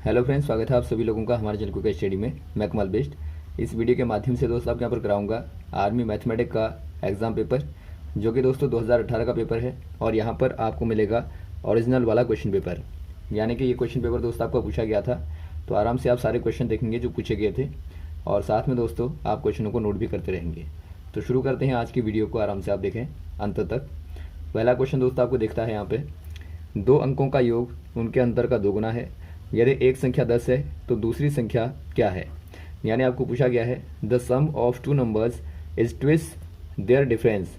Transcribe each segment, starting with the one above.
Hello friends, स्वागत है आप सभी लोगों का हमारे चैनल क्विक स्टडी में। मैं कमल बेस्ट। इस वीडियो के माध्यम से दोस्तों आपके यहाँ पर कराऊंगा आर्मी मैथमेटिक्स का एग्ज़ाम पेपर, जो कि दोस्तों 2018 का पेपर है। और यहाँ पर आपको मिलेगा ओरिजिनल वाला क्वेश्चन पेपर, यानी कि ये क्वेश्चन पेपर दोस्तों आपको पूछा गया था। तो आराम से आप सारे क्वेश्चन देखेंगे जो पूछे गए थे, और साथ में दोस्तों आप क्वेश्चनों को नोट भी करते रहेंगे। तो शुरू करते हैं आज की वीडियो को, आराम से आप देखें अंत तक। पहला क्वेश्चन दोस्तों आपको दिखता है यहाँ पे, 2 अंकों का योग उनके अंतर का दोगुना है। यदि एक संख्या 10 है तो दूसरी संख्या क्या है। यानी आपको पूछा गया है the sum of 2 numbers is twice their difference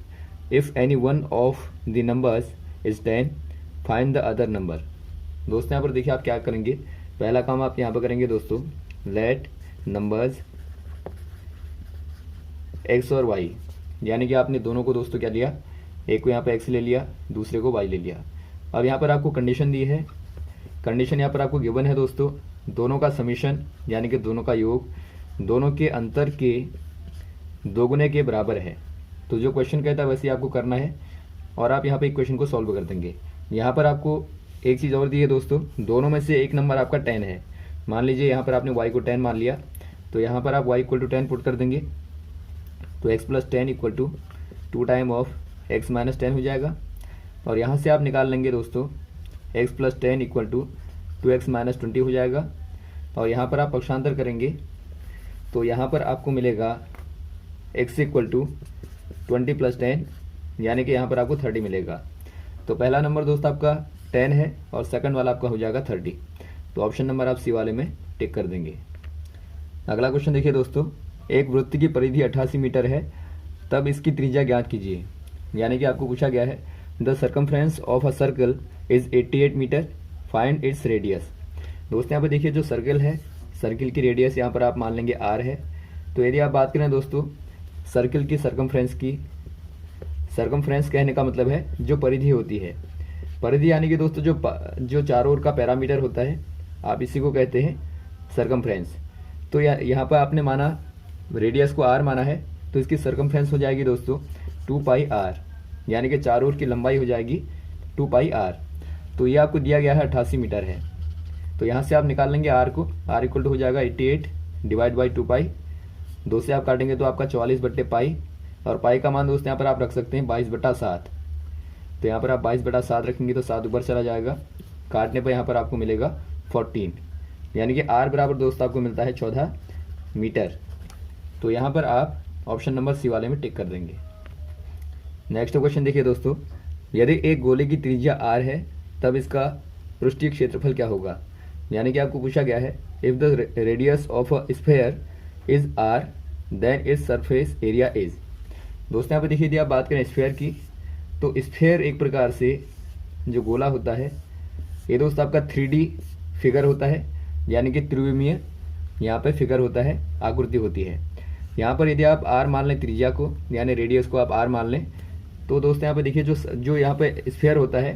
if any one of the numbers is 10 find the other number. दोस्तों यहाँ पर देखिए आप क्या करेंगे। पहला काम आप यहाँ पर करेंगे दोस्तों, लेट नंबर्स x और y, यानी कि आपने दोनों को दोस्तों क्या लिया, एक को यहाँ पर x ले लिया, दूसरे को y ले लिया। अब यहाँ पर आपको कंडीशन दी है, कंडीशन यहाँ पर आपको गिवन है दोस्तों, दोनों का समीशन यानी कि दोनों का योग दोनों के अंतर के दोगुने के बराबर है। तो जो क्वेश्चन कहता है वैसे आपको करना है, और आप यहाँ पे एक क्वेश्चन को सॉल्व कर देंगे। यहाँ पर आपको एक चीज़ और दी है दोस्तों, दोनों में से एक नंबर आपका 10 है। मान लीजिए यहाँ पर आपने y को 10 मान लिया, तो यहाँ पर आप y इक्वल टू 10 पुट कर देंगे, तो x plus 10 equal to 2 time of x minus 10 हो जाएगा। और यहाँ से आप निकाल लेंगे दोस्तों x plus 10 equal to 2x minus 20 हो जाएगा। और यहाँ पर आप पक्षांतर करेंगे तो यहाँ पर आपको मिलेगा x इक्वल टू 20 प्लस 10, यानी कि यहाँ पर आपको 30 मिलेगा। तो पहला नंबर दोस्त आपका 10 है और सेकंड वाला आपका हो जाएगा 30। तो ऑप्शन नंबर आप सी वाले में टिक कर देंगे। अगला क्वेश्चन देखिए दोस्तों, एक वृत्त की परिधि 88 मीटर है, तब इसकी त्रिज्या ज्ञात कीजिए। यानी कि आपको पूछा गया है the circumference of a circle is 88 metre, find its radius. दोस्तों यहाँ पर देखिए जो सर्कल है, सर्कल की रेडियस यहाँ पर आप मान लेंगे r है। तो यदि आप बात करें दोस्तों सर्कल की सर्कमफ्रेंस की, सर्कमफ्रेंस कहने का मतलब है जो परिधि होती है। परिधि यानी कि दोस्तों जो चारों ओर का पैरामीटर होता है, आप इसी को कहते हैं सर्कमफ्रेंस। तो यहाँ पर आपने माना रेडियस को r माना है, तो इसकी सर्कमफ्रेंस हो जाएगी दोस्तों 2 पाई r, यानी कि चारों ओर की लंबाई हो जाएगी 2 पाई r। तो ये आपको दिया गया है 88 मीटर है। तो यहाँ से आप निकाल लेंगे r को, r इक्वल टू हो जाएगा 88 डिवाइड बाई 2 पाई। 2 से आप काटेंगे तो आपका 44 बट्टे पाई, और पाई का मान दोस्तों यहाँ पर आप रख सकते हैं 22/7। तो यहाँ पर आप 22/7 रखेंगे तो 7 ऊपर चला जाएगा, काटने पर यहाँ पर आपको मिलेगा 14, यानी कि r बराबर दोस्तों आपको मिलता है 14 मीटर। तो यहाँ पर आप ऑप्शन नंबर सी वाले में टिक कर देंगे। नेक्स्ट क्वेश्चन देखिए दोस्तों, यदि एक गोले की त्रिज्या r है तब इसका पृष्ठीय क्षेत्रफल क्या होगा। यानी कि आपको पूछा गया है if the radius of a sphere is r then its surface area is. दोस्तों यहाँ पे देखिए यदि आप बात करें स्फीयर की, तो स्फीयर एक प्रकार से जो गोला होता है, ये दोस्तों आपका 3D फिगर होता है, यानी कि त्रिविमीय यहाँ पे फिगर होता है, आकृति होती है। यहाँ पर यदि आप r मान लें त्रिज्या को, यानी रेडियस को आप r मान लें, तो दोस्तों यहाँ पे देखिए जो यहाँ पे स्फीयर होता है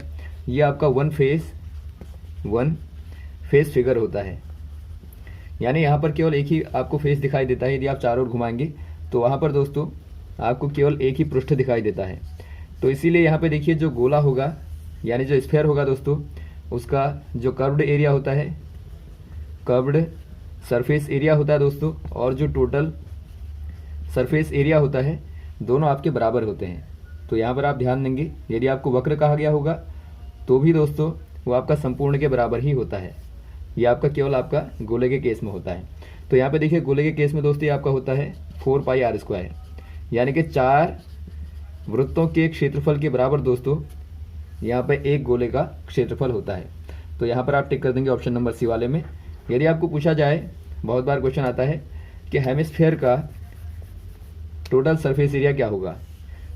ये आपका वन फेस फिगर होता है, यानी यहाँ पर केवल एक ही आपको फेस दिखाई देता है। यदि आप चारों ओर घुमाएंगे तो वहाँ पर दोस्तों आपको केवल एक ही पृष्ठ दिखाई देता है। तो इसीलिए यहाँ पे देखिए जो गोला होगा यानी जो स्फीयर होगा दोस्तों, उसका जो कर्व्ड एरिया होता है, कर्व्ड सरफेस एरिया होता है दोस्तों, और जो टोटल सरफेस एरिया होता है, दोनों आपके बराबर होते हैं। तो यहाँ पर आप ध्यान देंगे, यदि आपको वक्र कहा गया होगा तो भी दोस्तों वो आपका संपूर्ण के बराबर ही होता है। ये आपका केवल आपका गोले के केस में होता है। तो यहाँ पे देखिए गोले के केस में दोस्तों ये आपका होता है 4 पाई r स्क्वायर, यानी कि 4 वृत्तों के क्षेत्रफल के बराबर दोस्तों यहाँ पे एक गोले का क्षेत्रफल होता है। तो यहाँ पर आप टिक कर देंगे ऑप्शन नंबर सी वाले में। यदि आपको पूछा जाए, बहुत बार क्वेश्चन आता है कि हेमिस्फीयर का टोटल सरफेस एरिया क्या होगा।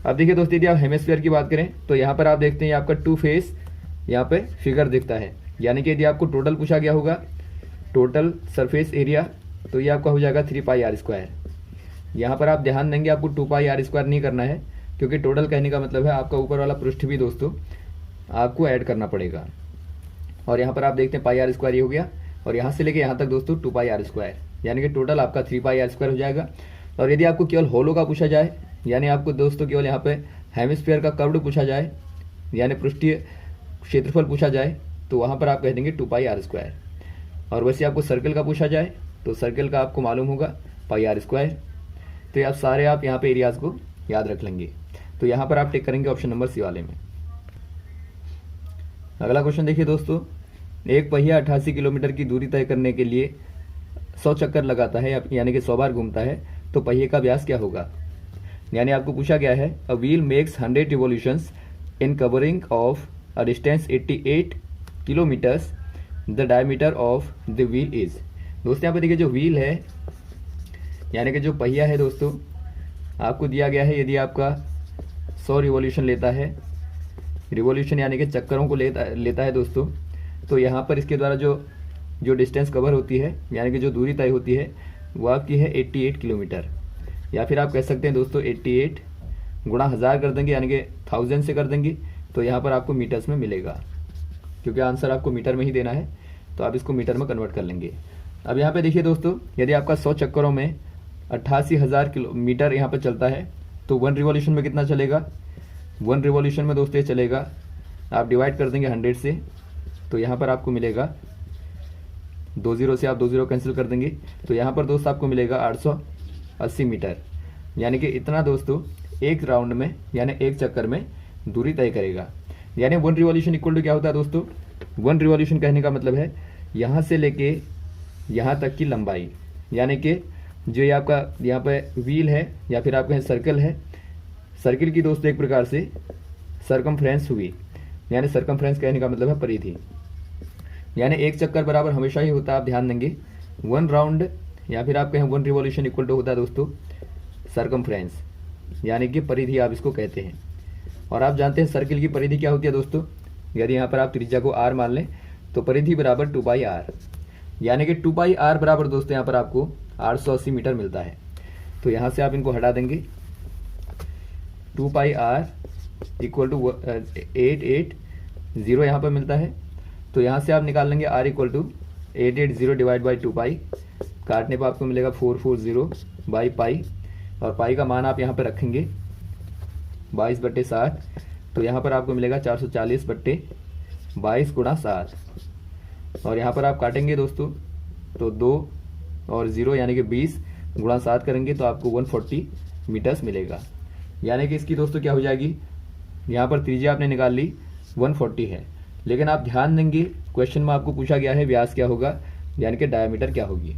अब देखिए दोस्तों यदि आप हेमिस्फीयर की बात करें तो यहाँ पर आप देखते हैं आपका 2 फेस यहाँ पे फिगर दिखता है, यानी कि यदि आपको टोटल पूछा गया होगा टोटल सरफेस एरिया, तो ये आपका हो जाएगा 3 पाई r स्क्वायर। यहाँ पर आप ध्यान देंगे आपको 2 पाई r स्क्वायर नहीं करना है, क्योंकि टोटल कहने का मतलब है आपका ऊपर वाला पृष्ठ भी दोस्तों आपको ऐड करना पड़ेगा। और यहाँ पर आप देखते हैं पाई r स्क्वायर ये हो गया, और यहाँ से लेके यहाँ तक दोस्तों 2 पाई r स्क्वायर, यानी कि टोटल आपका 3 पाई r स्क्वायर हो जाएगा। और यदि आपको केवल होलो का पूछा जाए, यानी आपको दोस्तों केवल यहाँ पे हेमिस्फीयर का कर्व्ड पूछा जाए, यानी पृष्ठीय क्षेत्रफल पूछा जाए, तो वहाँ पर आप कह देंगे 2 पाई r स्क्वायर। और वैसे आपको सर्कल का पूछा जाए तो सर्कल का आपको मालूम होगा पाई आर स्क्वायर। तो ये आप सारे आप यहाँ पे एरियाज को याद रख लेंगे। तो यहाँ पर आप टिक करेंगे ऑप्शन नंबर सी वाले में। अगला क्वेश्चन देखिए दोस्तों, एक पहिया 88 किलोमीटर की दूरी तय करने के लिए 100 चक्कर लगाता है यानी कि 100 बार घूमता है, तो पहिए का व्यास क्या होगा। यानी आपको पूछा गया है a wheel makes 100 revolutions in covering of a distance 88 kilometres, the diameter of the wheel is. दोस्तों यहाँ पर देखिए जो व्हील है यानी कि जो पहिया है दोस्तों, आपको दिया गया है यदि आपका 100 रिवॉल्यूशन लेता है, रिवॉल्यूशन यानी कि चक्करों को लेता है दोस्तों, तो यहाँ पर इसके द्वारा जो डिस्टेंस कवर होती है यानी कि जो दूरी तय होती है वो आपकी है 88 किलोमीटर। या फिर आप कह सकते हैं दोस्तों 88 गुणा 1000 कर देंगे यानी कि 1000 से कर देंगे, तो यहाँ पर आपको मीटर्स में मिलेगा, क्योंकि आंसर आपको मीटर में ही देना है तो आप इसको मीटर में कन्वर्ट कर लेंगे। अब यहाँ पे देखिए दोस्तों, यदि आपका 100 चक्करों में 88,000 किलोमीटर यहाँ पर चलता है तो 1 रिवॉल्यूशन में कितना चलेगा। 1 रिवॉल्यूशन में दोस्तों ये चलेगा, आप डिवाइड कर देंगे 100 से, तो यहाँ पर आपको मिलेगा 2 0 से आप 2 0 कैंसिल कर देंगे, तो यहाँ पर दोस्तों आपको मिलेगा 880 मीटर। यानी कि इतना दोस्तों एक राउंड में यानी एक चक्कर में दूरी तय करेगा। यानी 1 रिवॉल्यूशन इक्वल टू क्या होता है दोस्तों, 1 रिवॉल्यूशन कहने का मतलब है यहाँ से लेके यहाँ तक की लंबाई, यानी कि जो ये आपका यहाँ पे व्हील है या फिर आप कहें सर्कल है, सर्कल की दोस्तों एक प्रकार से सरकमफ्रेंस हुई, यानी सरकमफ्रेंस कहने का मतलब है परिधि। यानी एक चक्कर बराबर हमेशा ही होता है, आप ध्यान देंगे 1 राउंड या फिर आप कहें 1 रिवॉल्यूशन इक्वल टू होता है दोस्तों सरकमफ्रेंस, यानी कि परिधि आप इसको कहते हैं। और आप जानते हैं सर्कल की परिधि क्या होती है दोस्तों, यदि यहाँ पर आप त्रिज्या को r मान लें तो परिधि बराबर 2πr, यानी कि 2πr बराबर दोस्तों यहाँ पर आपको 880 मीटर मिलता है। तो यहाँ से आप इनको हटा देंगे, 2πr इक्वल टू 880 यहाँ पर मिलता है, तो यहाँ से आप निकाल लेंगे r equal to 880 divide by 2π, काटने पर आपको मिलेगा 440 बाई पाई, और पाई का मान आप यहाँ पर रखेंगे 22/60, तो यहाँ पर आपको मिलेगा 440/22 गुणा 7, और यहाँ पर आप काटेंगे दोस्तों तो 2 और 0 यानी कि 20 गुणा 7 करेंगे तो आपको 140 मीटर्स मिलेगा। यानी कि इसकी दोस्तों क्या हो जाएगी, यहाँ पर त्रिज्या आपने निकाल ली 140 है, लेकिन आप ध्यान देंगे क्वेश्चन में आपको पूछा गया है व्यास क्या होगा, यानी कि डायमीटर क्या होगी।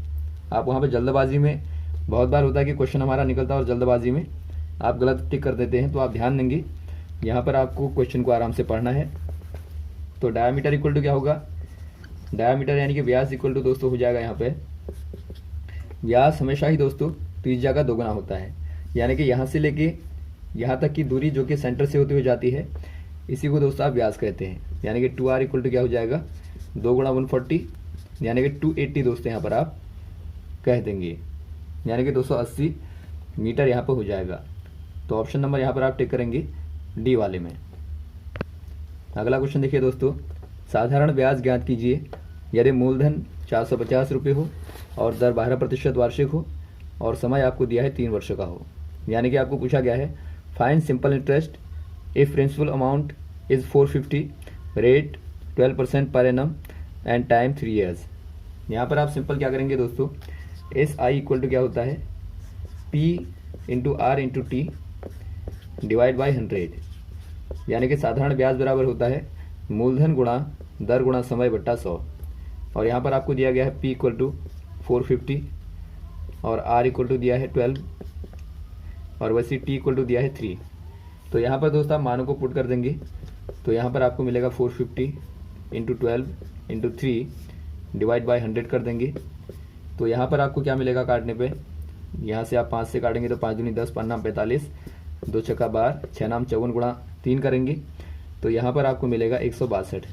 आप वहाँ पर जल्दबाजी में, बहुत बार होता है कि क्वेश्चन हमारा निकलता है और जल्दबाजी में आप गलत टिक कर देते हैं, तो आप ध्यान देंगे यहाँ पर आपको क्वेश्चन को आराम से पढ़ना है। तो डायमीटर इक्वल टू क्या होगा, डायमीटर यानी कि व्यास इक्वल टू दोस्तों हो जाएगा, यहाँ पे व्यास हमेशा ही दोस्तों त्रिज्या का दोगुना होता है, यानी कि यहाँ से लेके यहाँ तक की दूरी जो कि सेंटर से होती हुई जाती है, इसी को दोस्तों आप व्यास कहते हैं। यानी कि 2r इक्वल टू क्या हो जाएगा, 2 गुणा 140 यानी कि 280 दोस्तों यहाँ पर आप कह देंगे, यानी कि 280 मीटर यहाँ पर हो जाएगा। तो ऑप्शन नंबर यहाँ पर आप टिक करेंगे डी वाले में। अगला क्वेश्चन देखिए दोस्तों, साधारण ब्याज ज्ञात कीजिए यदि मूलधन 450 रुपये हो और दर 12% वार्षिक हो और समय आपको दिया है 3 वर्ष का हो। यानी कि आपको पूछा गया है find simple interest if principal amount is 450, rate 12% per annum and time 3 years. यहाँ पर आप सिंपल क्या करेंगे दोस्तों, एस आई इक्वल टू क्या होता है, P into R into T divide by 100, यानी कि साधारण ब्याज बराबर होता है मूलधन गुणा दर गुणा समय बट्टा 100। और यहाँ पर आपको दिया गया है P इक्वल टू 450 और R इक्वल टू दिया है 12 और वैसे T इक्वल टू दिया है 3। तो यहाँ पर दोस्तों आप मानों को पुट कर देंगे, तो यहाँ पर आपको मिलेगा 450 इंटू 12 इंटू 3 डिवाइड बाई 100 कर देंगे। तो यहाँ पर आपको क्या मिलेगा काटने पे, यहाँ से आप 5 से काटेंगे तो 5 दूनी 10, 5 नाम 45, 2 छक्का 12, 6 नाम 54 गुणा 3 करेंगे तो यहाँ पर आपको मिलेगा 162,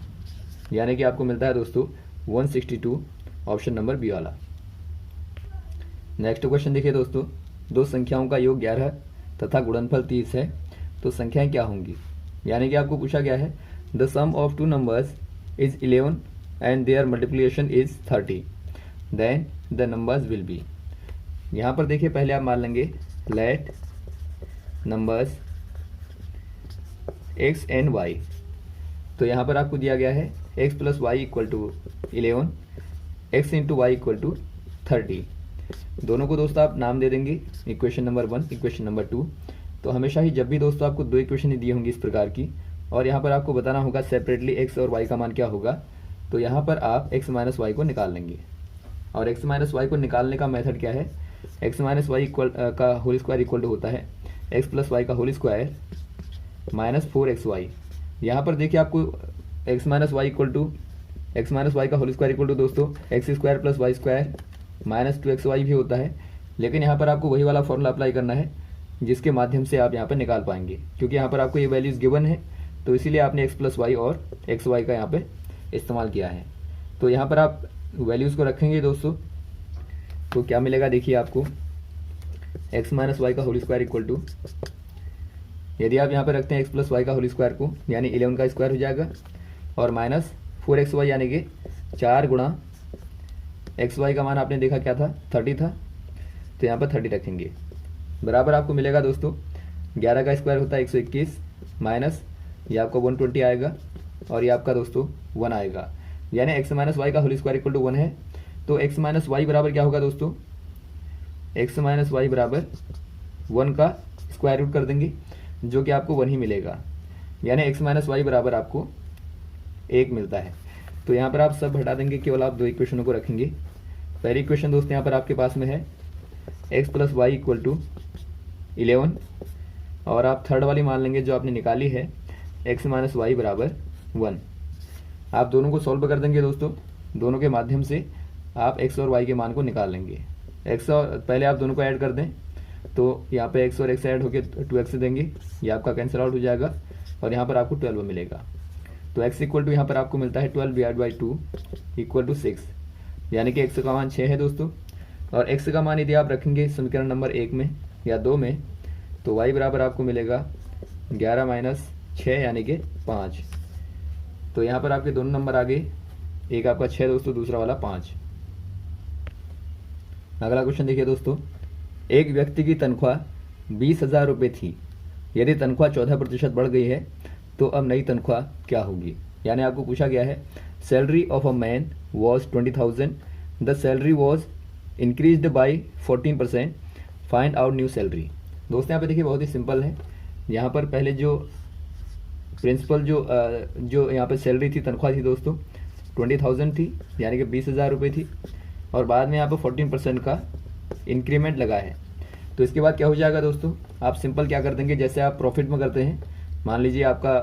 यानी कि आपको मिलता है दोस्तों 162, ऑप्शन नंबर बी वाला। नेक्स्ट क्वेश्चन देखिए दोस्तों, दो संख्याओं का योग 11 तथा गुणनफल 30 है, तो संख्याएं क्या होंगी। यानी कि आपको पूछा गया है the sum of two numbers is 11 and their multiplication is 30, then the numbers will be. यहाँ पर देखिए पहले आप मान लेंगे let numbers x and y। तो यहाँ पर आपको दिया गया है x plus y equal to 11 x into y equal to 30। दोनों को दोस्तों आप नाम दे देंगे, इक्वेशन नंबर 1, इक्वेशन नंबर 2। तो हमेशा ही जब भी दोस्तों आपको दो इक्वेशन दी होंगी इस प्रकार की, और यहाँ पर आपको बताना होगा सेपरेटली x और y का मान क्या होगा, तो यहाँ पर आप x माइनस वाई को निकाल लेंगे। और x माइनस वाई को निकालने का मेथड क्या है, x माइनस वाई का होल स्क्वायर इक्वल टू होता है x प्लस वाई का होल स्क्वायर माइनस 4xy। यहाँ पर देखिए आपको x माइनस वाई का होल स्क्वायर इक्वल टू दोस्तों x square plus y square minus 2xy भी होता है। लेकिन यहाँ पर आपको वही वाला फॉर्मूला अप्लाई करना है जिसके माध्यम से आप यहाँ पर निकाल पाएंगे, क्योंकि यहाँ पर आपको ये वैल्यूज गिवन है, तो इसीलिए आपने x प्लस वाई और xy का यहाँ पे इस्तेमाल किया है। तो यहाँ पर आप वैल्यूज़ को रखेंगे दोस्तों, तो क्या मिलेगा देखिए आपको, x माइनस वाई का होल स्क्वायर इक्वल टू, यदि आप यहाँ पर रखते हैं x प्लस वाई का होल स्क्वायर को, यानी 11 का स्क्वायर हो जाएगा, और माइनस 4xy यानी कि 4 गुणा xy का मान आपने देखा क्या था, 30 था, तो यहाँ पर 30 रखेंगे। बराबर आपको मिलेगा दोस्तों 11 का स्क्वायर होता है 121, माइनस ये आपका 120 आएगा, और ये आपका दोस्तों 1 आएगा, यानी x माइनस वाई का होल स्क्वायर इक्वल टू 1 है। तो x माइनस वाई बराबर क्या होगा दोस्तों, x माइनस वाई बराबर 1 का स्क्वायर रूट कर देंगे, जो कि आपको 1 ही मिलेगा, यानी x माइनस वाई बराबर आपको 1 मिलता है। तो यहाँ पर आप सब हटा देंगे, केवल आप दो इक्वेशनों को रखेंगे। पहली इक्वेशन दोस्तों यहाँ पर आपके पास में है x plus y equal to 11, और आप थर्ड वाली मान लेंगे जो आपने निकाली है x माइनस वाई बराबर 1। आप दोनों को सॉल्व कर देंगे दोस्तों, दोनों के माध्यम से आप x और y के मान को निकाल लेंगे। x और पहले आप दोनों को ऐड कर दें, तो यहाँ पे x और x ऐड होकर 2x देंगे, ये आपका कैंसिल आउट हो जाएगा, और यहाँ पर आपको 12 मिलेगा। तो x इक्वल टू यहाँ पर आपको मिलता है 12 डिवाइड बाई 2 इक्वल टू 6, यानी कि x का मान 6 है दोस्तों। और x का मान यदि आप रखेंगे समीकरण नंबर 1 में या 2 में, तो y बराबर आपको मिलेगा 11 माइनस 6 यानी कि 5। तो यहाँ पर आपके दोनों नंबर आ गए, एक आपका 6 दोस्तों, दूसरा वाला 5। अगला क्वेश्चन देखिए दोस्तों, एक व्यक्ति की तनख्वाह 20,000 रुपये थी, यदि तनख्वाह 14% बढ़ गई है तो अब नई तनख्वाह क्या होगी। यानी आपको पूछा गया है salary of a man was 20,000, the salary was increased by 14%, find out new salary. दोस्तों यहाँ पे देखिए बहुत ही सिंपल है, यहाँ पर पहले जो प्रिंसिपल जो यहाँ पे सैलरी थी, तनख्वाह थी दोस्तों 20,000 थी, यानी कि 20,000 रुपये थी, और बाद में यहाँ पे 14% का इंक्रीमेंट लगा है। तो इसके बाद क्या हो जाएगा दोस्तों, आप सिंपल क्या कर देंगे, जैसे आप प्रॉफिट में करते हैं, मान लीजिए आपका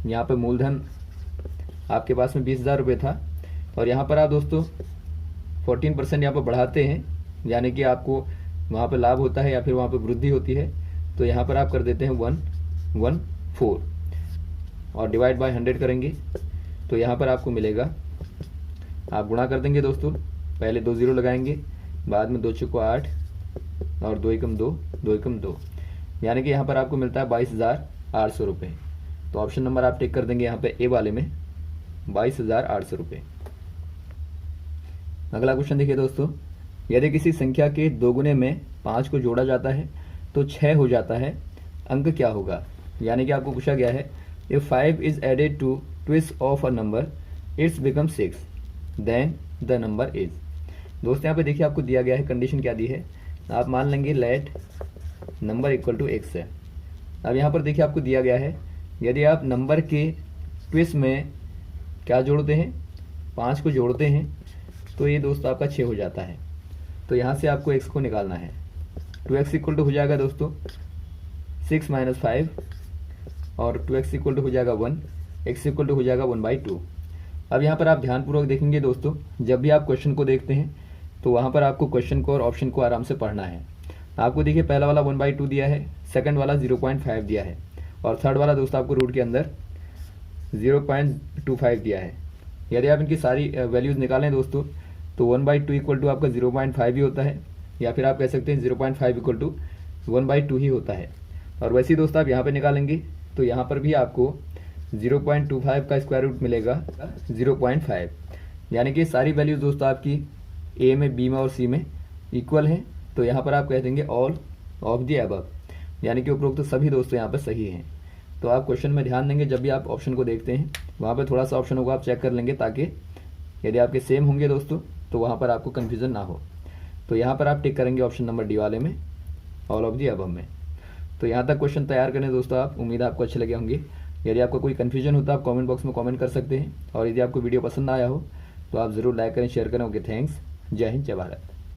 यहाँ पे मूलधन आपके पास में 20,000 रुपये था, और यहाँ पर आप दोस्तों 14% यहाँ पर बढ़ाते हैं, यानी कि आपको वहाँ पर लाभ होता है या फिर वहाँ पर वृद्धि होती है, तो यहाँ पर आप कर देते हैं 114 और डिवाइड बाय 100 करेंगे, तो यहाँ पर आपको मिलेगा, आप गुणा कर देंगे दोस्तों, पहले 2 जीरो लगाएंगे, बाद में 2 चौको 8 और 2 एकम 2, 2 एकम 2, यानी कि यहाँ पर आपको मिलता है 22,800 रुपये। तो ऑप्शन नंबर आप टिक कर देंगे यहाँ पे ए वाले में 22,800 रुपये। अगला क्वेश्चन देखिए दोस्तों, यदि किसी संख्या के दोगुने में 5 को जोड़ा जाता है तो 6 हो जाता है, अंक क्या होगा। यानी कि आपको पूछा गया है if 5 is added to twice of a number it's become 6 then the number is. दोस्तों यहाँ पे देखिए आपको दिया गया है, कंडीशन क्या दी है, आप मान लेंगे let number equal to x है। अब यहाँ पर देखिए आपको दिया गया है, यदि आप नंबर के ट्विस्ट में क्या जोड़ते हैं, 5 को जोड़ते हैं, तो ये दोस्तों आपका 6 हो जाता है। तो यहाँ से आपको x को निकालना है, 2x इक्वल टू हो जाएगा दोस्तों 6 माइनस 5, और 2x इक्वल टू हो जाएगा 1, x इक्वल टू हो जाएगा 1/2। अब यहाँ पर आप ध्यानपूर्वक देखेंगे दोस्तों, जब भी आप क्वेश्चन को देखते हैं तो वहाँ पर आपको क्वेश्चन को और ऑप्शन को आराम से पढ़ना है। आपको देखिए पहला वाला 1/2 दिया है, सेकंड वाला 0.5 दिया है, और थर्ड वाला दोस्तों आपको रूट के अंदर 0.25 दिया है। यदि आप इनकी सारी वैल्यूज़ निकालें दोस्तों, तो 1/2 इक्वल टू आपका 0.5 ही होता है, या फिर आप कह सकते हैं 0.5 इक्वल टू 1/2 ही होता है। और वैसे ही दोस्तों आप यहाँ पर निकालेंगे तो यहाँ पर भी आपको 0.25 का स्क्वायर रूट मिलेगा 0.5, यानी कि सारी वैल्यूज दोस्तों आपकी ए में, बी में और सी में इक्वल हैं। तो यहाँ पर आप कह देंगे ऑल ऑफ द अबव, यानी कि उपरोक्त सभी दोस्तों यहाँ पर सही हैं। तो आप क्वेश्चन में ध्यान देंगे, जब भी आप ऑप्शन को देखते हैं वहाँ पर थोड़ा सा ऑप्शनों को आप चेक कर लेंगे, ताकि यदि आपके सेम होंगे दोस्तों तो वहाँ पर आपको कन्फ्यूज़न ना हो। तो यहाँ पर आप टिक करेंगे ऑप्शन नंबर डी वाले में, ऑल ऑफ दी अबव में। तो यहाँ तक क्वेश्चन तैयार करें दोस्तों आप, उम्मीद है आपको अच्छे लगे होंगे। यदि आपको कोई कन्फ्यूजन होता है आप कमेंट बॉक्स में कमेंट कर सकते हैं, और यदि आपको वीडियो पसंद आया हो तो आप ज़रूर लाइक करें, शेयर करें। Okay, thanks. जय हिंद, जय भारत।